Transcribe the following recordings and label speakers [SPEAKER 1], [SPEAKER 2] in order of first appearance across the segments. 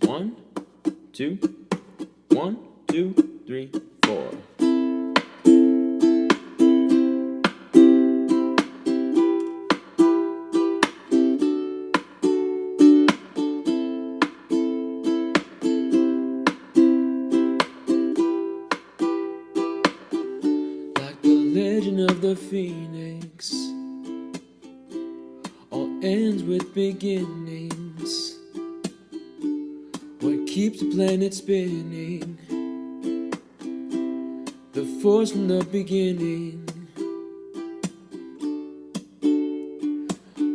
[SPEAKER 1] 1, 2, 1, 2, 3, 4. Like the legend of the phoenix, all ends with beginnings. What keeps the planet spinning? The force from the beginning.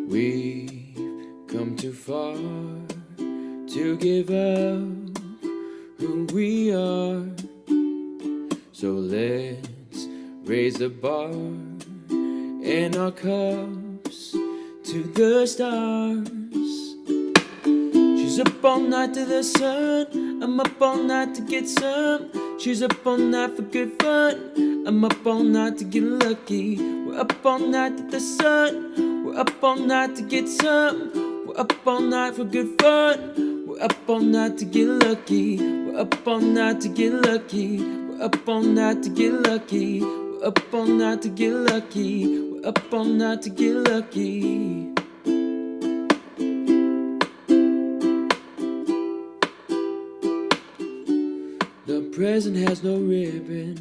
[SPEAKER 1] We've come too far to give up who we are. So let's raise the bar and our cups to the stars. She's up all night to the sun, I'm up all night to get some. She's up all night for good fun, I'm up all night to get lucky. We're up all night to the sun, we're up all night to get some. We're up all night for good fun, we're up all night to get lucky. We're up all night to get lucky. We're up all night to get lucky. We're up all night to get lucky. We're up all night to get lucky. The present has no ribbon.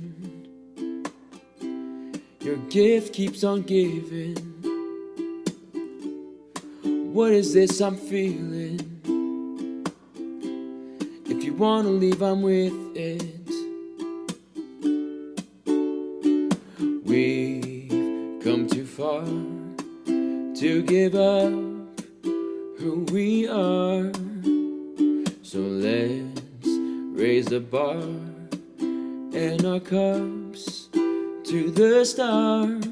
[SPEAKER 1] Your gift keeps on giving. What is this I'm feeling? If you wanna leave, I'm with it. We've come too far to give up who we are. So let's raise the bar and our cups to the stars.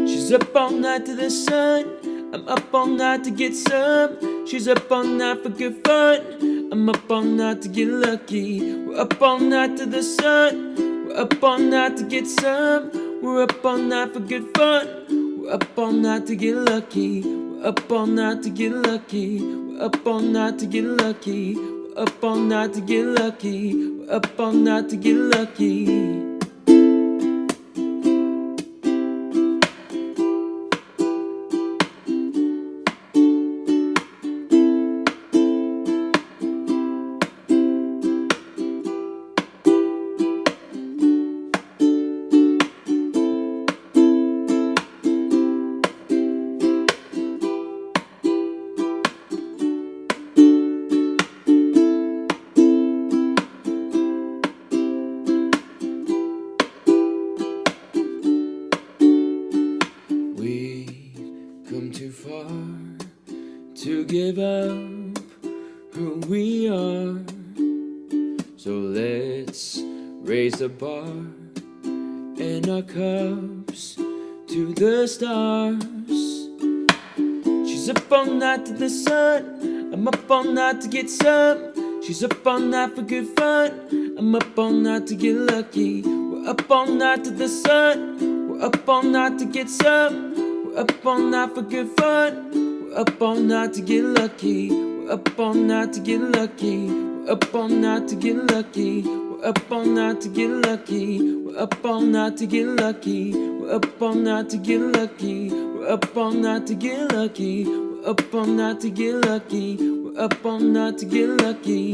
[SPEAKER 1] She's up all night to the sun, I'm up all night to get some. She's up all night for good fun, I'm up all night to get lucky. We're up all night to the sun, we're up all night to get some. We're up all night for good fun, we're up all night to get lucky. We're up all night to get lucky. We're up all night to get lucky. We're up all night to get lucky. We're up all night to get lucky. Come too far to give up who we are. So let's raise the bar and our cups to the stars. She's up all night to the sun, I'm up all night to get some. She's up all night for good fun, I'm up all night to get lucky. We're up all night to the sun, we're up all night to get some. We're up all night for good fun, we're up all night to get lucky. We're up all night to get lucky. We're up all night to get lucky. We're up all night to get lucky. We're up all night to get lucky. We're up all night to get lucky. We're up all night to get lucky. We're up all night to get lucky. We're up all night to get lucky.